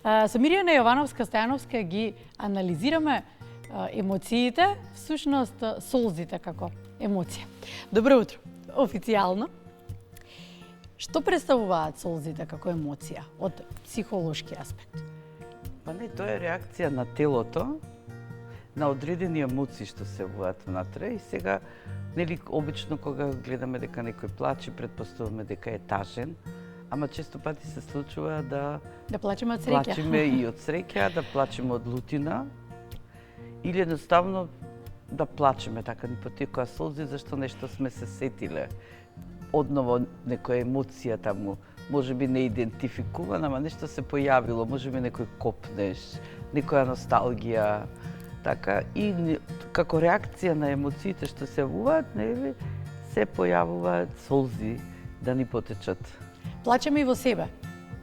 Со Мирјана Јовановска-Стојановска ги анализираме емоциите, всушност солзите како емоција. Добро утро, официјално. Што представуваат солзите како емоција од психолошки аспект? Па не, тоа е реакција на телото на одредени емоции што се явуваат внатре и сега, нели, обично кога гледаме дека некој плаче, претпоставуваме дека е тажен, ама често пати се случува да плачеме од среќа. Плачеме и од среќа, да плачеме од лутина или едноставно да плачеме така ни потекоа солзи зашто нешто сме се сетиле. Одново некоја емоција таму, можеби не идентификувана, ама нешто се појавило, можеби некој копнеш, некоја носталгија, така, и како реакција на емоциите што се јавуваат, нели, се појавуваат солзи да ни потечат. Плачеме и во себе.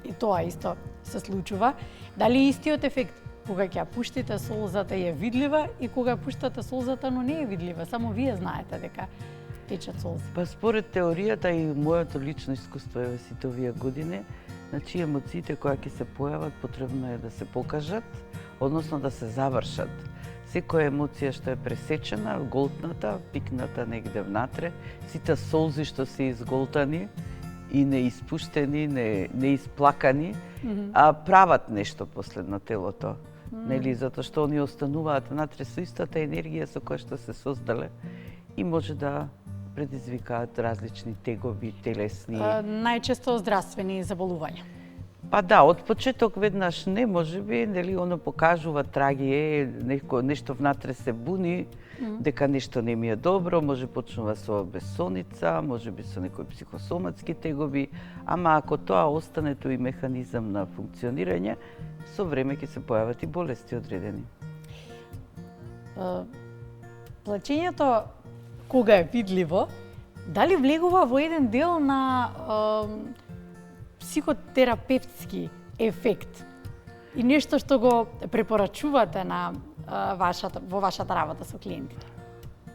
И тоа исто се случува. Дали истиот ефект кога ќе ја пуштите солзата е видлива и кога ја пуштате солзата, но не е видлива, само вие знаете дека течат солзи? Па според теоријата и моето лично искуство е сите овие години, значи емоциите кои ќе се појават потребно е да се покажат, односно да се завршат. Секоја емоција што е пресечена, голтната, пикната негде внатре, сите солзи што се изголтани и неиспуштени, неисплакани, прават нешто после на телото. Нели, затоа што они остануваат внатре со истата енергија со која што се создале и може да предизвикаат различни тегоби, телесни. Најчесто здравствени заболувања. Па да, од почеток веднаш не, можеби, нели, оно покажува трагие, нешто внатре се буни, дека нешто не ми е добро, може почнува со бесоница, можеби со некои психосоматски тегоби, ама ако тоа остане тој механизам на функционирање, со време ќе се појават и болести одредени. Плачењето, кога е видливо, дали влегува во еден дел на психотерапевтски ефект и нешто што го препорачувате на во вашата работа со клиентите?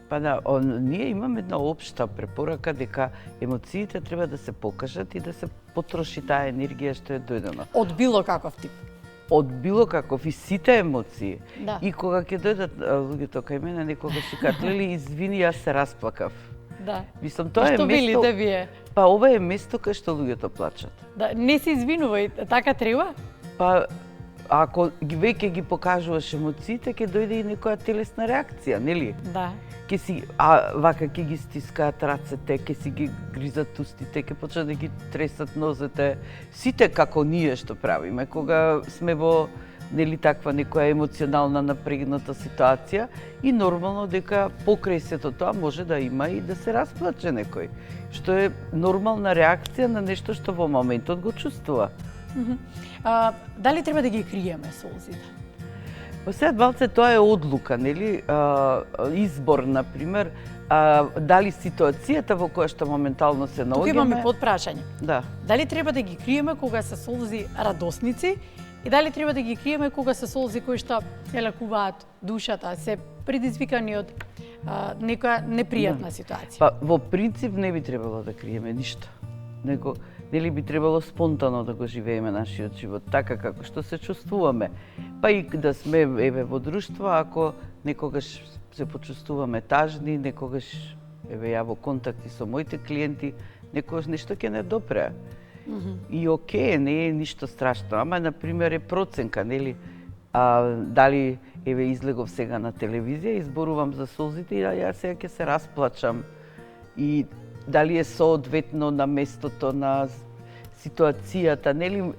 Па да, ние имаме една општа препорака дека емоциите треба да се покажат и да се потроши таа енергија што е дојдена. Од било каков тип? Од било каков и сите емоции. Да. И кога ќе дојдат луѓето кај мене, некогаш ќе кажат: "Лели, извини, јас се расплакав." Да. Мислам, тоа е што место. велите вие? Па ова е место кај што луѓето плачат. Да, не се извинувај, така треба? Па ако веќе ги покажуваш емоциите, ќе дојде и некоја телесна реакција, нели? Да. Вака ќе ги стискаат рацете, ќе си ги гризат устите, ќе почнат да ги тресат нозете, сите како ние што правиме кога сме во, нели, таква некоја емоционална напрегната ситуација и нормално дека покрај сето тоа може да има и да се расплаче некој, што е нормална реакција на нешто што во моментот го чувствува. Дали треба да ги криеме солзите? Па сега, Балце, тоа е одлука, нели? Избор, например, дали ситуацијата во која што моментално се наоѓаме. Тука имаме подпрашање. Да. Дали треба да ги криеме кога се солзи радосници и дали треба да ги криеме кога се солзи кои што се лекуваат душата, се предизвикани од некоја непријатна ситуација? Па во принцип не би требало да криеме ништо. Него, нели, би требало спонтано да го живееме нашиот живот, така како што се чувствуваме. Па и да сме, еве, во друштво, ако некогаш се почувствуваме тажни, некогаш, еве, ја во контакти со моите клиенти, некогаш нешто ќе не допре. И окей, не е ништо страшно, ама, например, е проценка, нели? Дали, еве, излегов сега на телевизија, изборувам за солзите и ја сега ќе се расплачам. И дали е соодветно на местото, на ситуацијата, нели,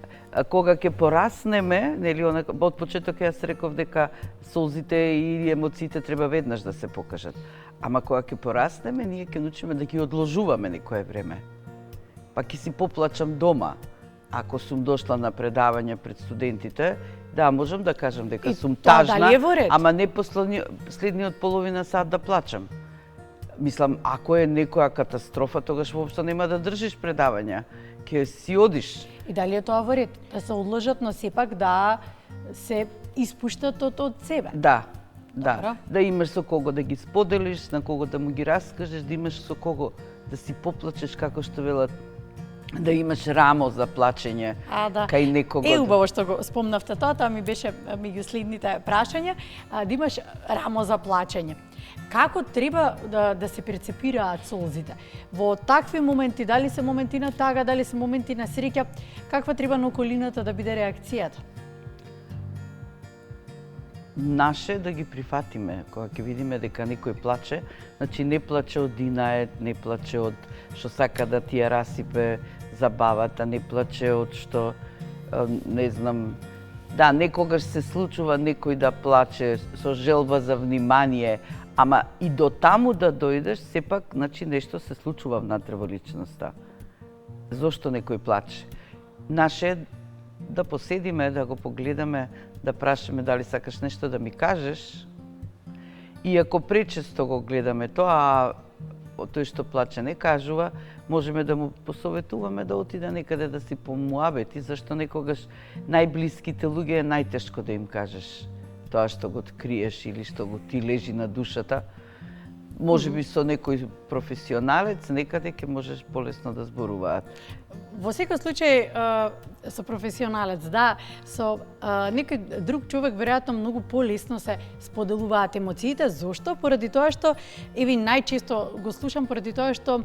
кога ќе пораснеме, нели, од почеток јас реков дека солзите и емоциите треба веднаш да се покажат. Ама кога ќе пораснеме, ние ќе научиме да ги одложуваме некое време. Па ќе си поплачам дома. Ако сум дошла на предавање пред студентите, да, можам да кажам дека сум тажна, дали е во ред? ама не последниот половина сат да плачам. Мислам, ако е некоја катастрофа, тогаш воопшто нема да држиш предавања, ќе си одиш. И дали е тоа во ред? Да се одложат, но сепак да се испуштат од себе? Да, да. Добро. Да имаш со кого да ги споделиш, на кого да му ги раскажеш, да имаш со кого да си поплачеш, како што велат да имаш рамо за плачење да. кај некого. Убаво што го спомнавте тоа ми беше меѓу следните прашања, да имаш рамо за плачење. Како треба да се перцепираат солзите? Во такви моменти, дали се моменти на тага, дали се моменти на среќа, каква треба на околината да биде реакцијата? Наше да ги прифатиме, кога ќе видиме дека некој плаче, значи не плаче од динает, не плаче од што сака да ти ја расипе забавата, не плаче од што, не знам, да, некогаш се случува некој да плаче со желба за внимание, ама и до таму да дојдеш, сепак, значи, нешто се случува внатре во личноста. Зошто некој плаче? Наше да поседиме, да го погледаме, да прашаме дали сакаш нешто да ми кажеш. И ако пречесто го гледаме тоа, тој што плаче не кажува, можеме да му посоветуваме да отиде некаде да си помуабети, зашто некогаш најблиските луѓе е најтешко да им кажеш тоа што го криеш или што го ти лежи на душата. Може би со некој професионалец некаде ќе можеш полесно да зборуваат. Во секој случај со професионалец, да, со некој друг човек веројатно многу полесно се споделуваат емоциите. Зошто? Поради тоа што еви најчесто го слушам поради тоа што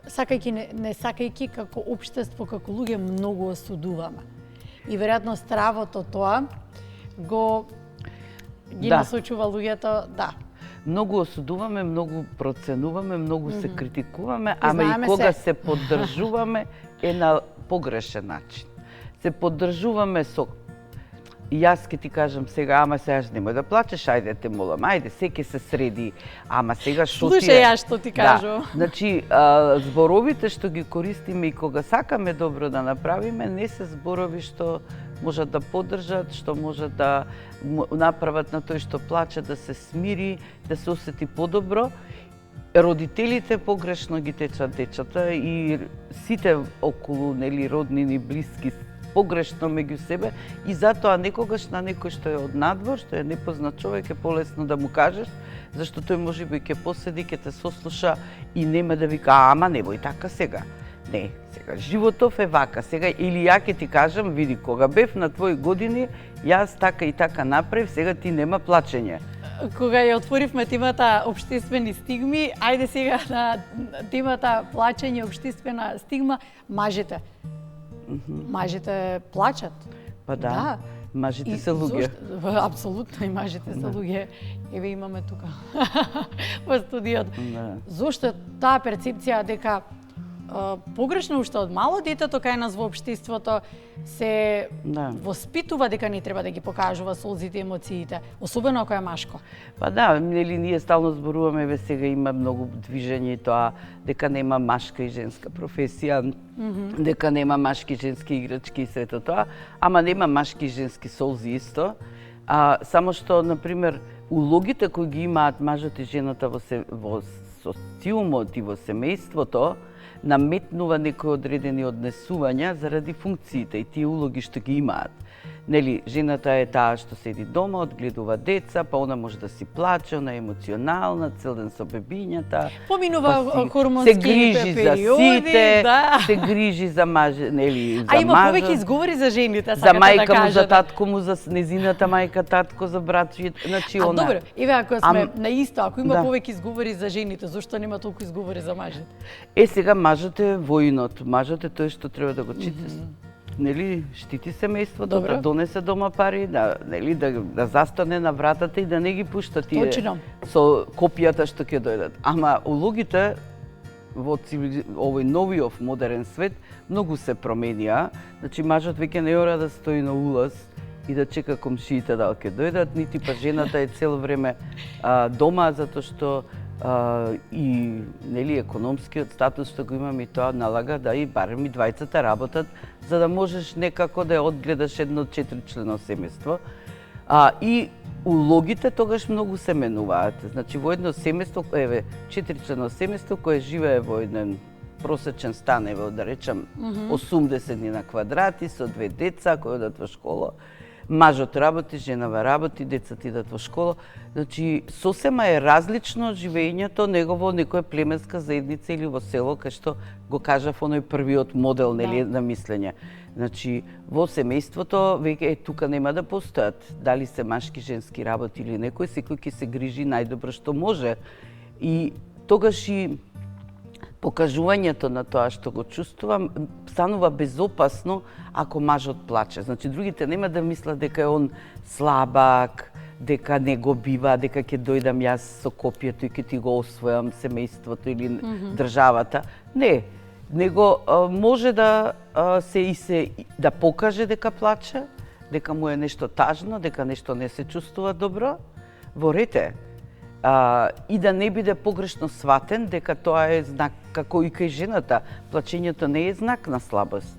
сакајќи не сакајќи како општество, како луѓе многу осудуваме. И веројатно стравото тоа го ги насочува луѓето, да. Многу осудуваме, многу проценуваме, многу се критикуваме, ама и кога се поддржуваме е на погрешен начин. Се поддржуваме со јас ќе ти кажам сега, ама сега немој да плачеш, ајде те молам, ајде, се ќе се среди, ама сега што ти е? Слушај јас што ти кажувам. Да, значи, зборовите што ги користиме и кога сакаме добро да направиме, не се зборови што можат да поддржат, што можат да направат на тој што плаче да се смири, да се осети подобро. Родителите погрешно ги течат дечата и сите околу, нели, роднини, блиски, погрешно меѓу себе и затоа некогаш на некој што е од надвор, што е непознат човек, е полесно да му кажеш, зашто тој можеби ќе поседи, ќе те сослуша и нема да вика, ама немој така сега. Не, сега животов е вака, сега или ја ќе ти кажам, види, кога бев на твои години, јас така и така направив, сега ти нема плачење. Кога ја отворивме темата општествени стигми, ајде сега на темата плачење, општествена стигма, мажите. Мажите плачат. Па да, мажите се луѓе. Апсолутно и мажите се луѓе. Еве имаме тука во студиото. Зошто таа перцепција дека погрешно уште од мало детето кај нас во општеството се воспитува дека не треба да ги покажува солзите и емоциите, особено ако е машко. Па да, нели ние стално зборуваме, еве сега има многу движење тоа дека нема машка и женска професија, дека нема машки и женски играчки и сето тоа, ама нема машки и женски солзи исто. Само што, например, улогите кои ги имаат мажот и жената во социумот и во семејството, наметнува некои одредени однесувања заради функциите и тие улоги што ги имаат. Нели, жената е таа што седи дома, одгледува деца, па она може да си плаче, она е емоционална, цел ден со бебињата. Поминува хормонски периоди, се грижи за сите, да. се грижи за маже, нели, за има мажа. повеќе изговори за жените, за мајка му, за татко му, за незината мајка, татко, за братовите, значи она. Добро, еве ако сме на исто, ако има повеќе изговори за жените, зошто нема толку изговори за мажите? Сега мажот е воинот, мажот е тој што треба да го чити. Нели, штити семејството, да донесе дома пари, нели, да застане на вратата и да не ги пушта тие со копијата што ќе дојдат. Ама улогите во овој новиот модерен свет многу се променија. Значи мажот веќе не ора да стои на улаз и да чека комшиите да ќе дојдат, нити па жената е цело време дома затоа што и нели економскиот статус што го имаме и тоа налага да и барем и двајцата работат за да можеш некако да ја одгледаш едно 4-члено семејство. И улогите тогаш многу се менуваат. Значи во едно семејство, еве 4-члено семејство кое живее во еден просечен стан, еве да речам 80 на квадрати со 2 деца кои одат во школа. мажот работи, женава работи, децата идат во школа. Значи, сосема е различно живењето негово некоја племенска заедница или во село, кај што го кажав оној првиот модел нели, на мислење. Значи, во семејството веќе тука нема да постојат дали се машки, женски работи или некој, секој ќе се грижи најдобро што може. И тогаш и покажувањето на тоа што го чувствувам станува безопасно ако мажот плаче. Значи, другите нема да мислат дека е он слабак, дека не го бива, дека ќе дојдам јас со копието и ќе ти го освојам семејството или државата. Не, него може да да покаже дека плаче, дека му е нешто тажно, дека нешто не се чувствува добро, во рете. И да не биде погрешно сватен дека тоа е знак, како и кај жената, плачењето не е знак на слабост.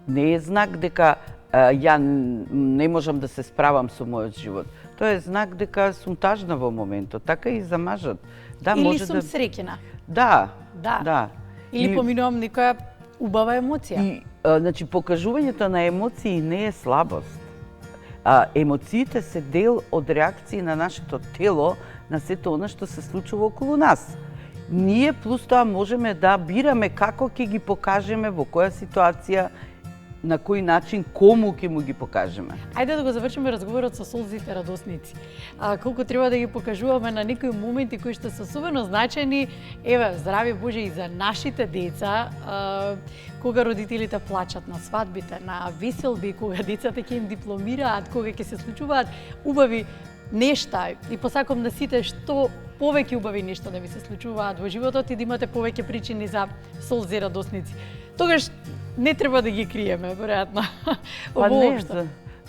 Не е знак дека ја не можам да се справам со мојот живот. Тоа е знак дека сум тажна во моментот, така и за мажот. Да, или може сум да... среќена. Да. Или поминувам некоја убава емоција. И, значи, покажувањето на емоции не е слабост. Емоциите се дел од реакции на нашето тело на сето она што се случува околу нас. Ние плюс тоа можеме да бираме како ќе ги покажеме, во која ситуација, на кој начин, кому ќе му ги покажеме. Ајде да го завршиме разговорот со солзите радосници. Колку треба да ги покажуваме на некои моменти кои што се особено значајни, еве, здравје Боже и за нашите деца, кога родителите плачат на свадбите, на веселби, кога децата ќе им дипломираат, кога ќе се случуваат убави нешта. И посакам да сите што повеќе убави нешта да ви се случуваат во животот и да имате повеќе причини за солзи радосници. Тогаш не треба да ги криеме, веројатно. Па не,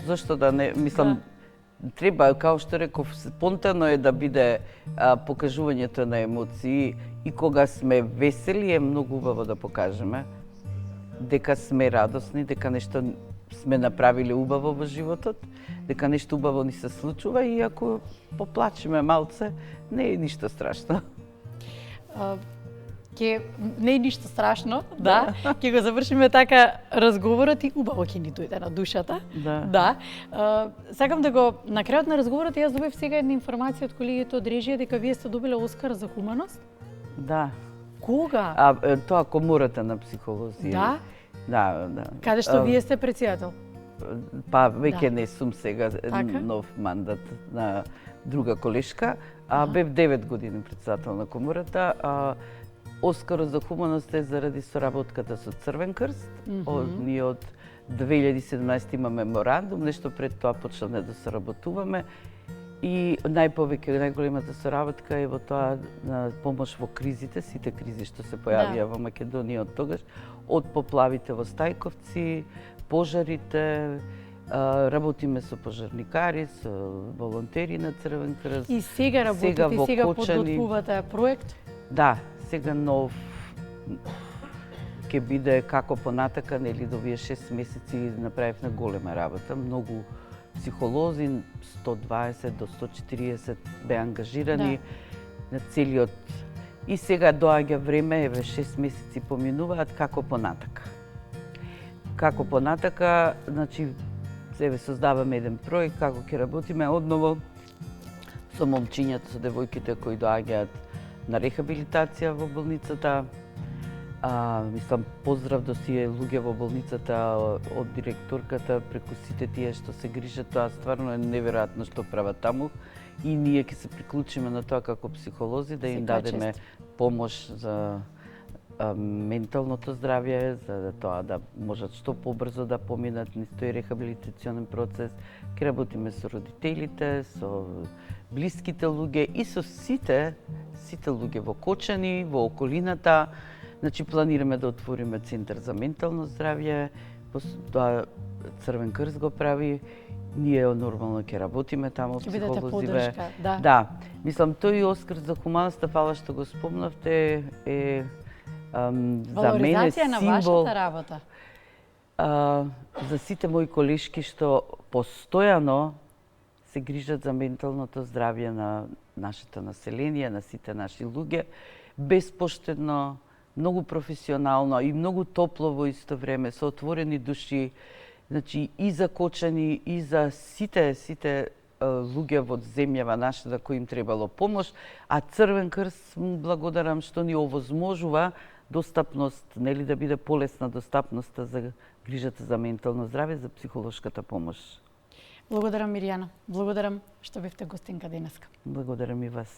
зашто да не, мислам, треба, као што реков, спонтано е да биде покажувањето на емоции и кога сме весели е многу убаво да покажеме дека сме радосни, дека нешто сме направиле убаво во животот, дека нешто убаво ни се случува и ако поплачеме малце, не е ништо страшно. Не е ништо страшно, да. Ќе го завршиме така разговорот и убаво ќе ни дојде на душата. Да. Сакам да го на крајот на разговорот јас добив сега една информација од колегите од режија дека вие сте добиле Оскар за хуманост? Да. Кога? Тоа комората на психолози. Да? Да. Каде што вие сте председател? Па веќе не сум сега нов мандат на друга колешка, бев 9 години председател на комората. Оскарот за хуманост е заради соработката со Црвен крст. Ние од 2017 имаме меморандум, нешто пред тоа почнавме да соработуваме. И најголемата соработка е во тоа на помош во кризите, сите кризи што се појавија во Македонија од тогаш, од поплавите во Стајковци, пожарите, работиме со пожарникари, со волонтери на Црвен крст. И сега работите, сега подготвувате проект? Да, сега нов ќе биде како понатака, нели до овие 6 месеци направивме голема работа, многу психолози, 120 до 140 бе ангажирани на целиот. И сега доаѓа време, еве 6 месеци поминуваат, како понатака. Како понатака, значи, еве создаваме еден проект, како ќе работиме одново со момчињата, со девојките кои доаѓаат на рехабилитација во болницата. Мислам, поздрав до сие луѓе во болницата од директорката преку сите тие што се грижат, тоа стварно е неверојатно што прават таму и ние ќе се приклучиме на тоа како психолози да им дадеме помош за менталното здравје, за тоа да можат што побрзо да поминат низ тој рехабилитационен процес. Ќе работиме со родителите, со блиските луѓе и со сите луѓе во Кочани, во околината. Значи, планираме да отвориме центар за ментално здравје, тоа Црвен крст го прави, ние нормално ќе работиме таму, психолозиве. Да. Мислам, тој Оскар за хуманоста, фала што го спомнавте, е за мене символ на вашата работа. За сите мои колешки што постојано се грижат за менталното здравје на нашето население, на сите наши луѓе, безпоштедно, многу професионално и многу топло во исто време, со отворени души, Значи и за Кочани, и за сите луѓе во земјава нашата кои им требало помош, а Црвен крст му благодарам што ни овозможува достапност, нели да биде полесна достапноста за грижата за ментално здраве, за психолошката помош. Благодарам, Мирјана. Благодарам што бевте гостинка денеска. Благодарам и вас.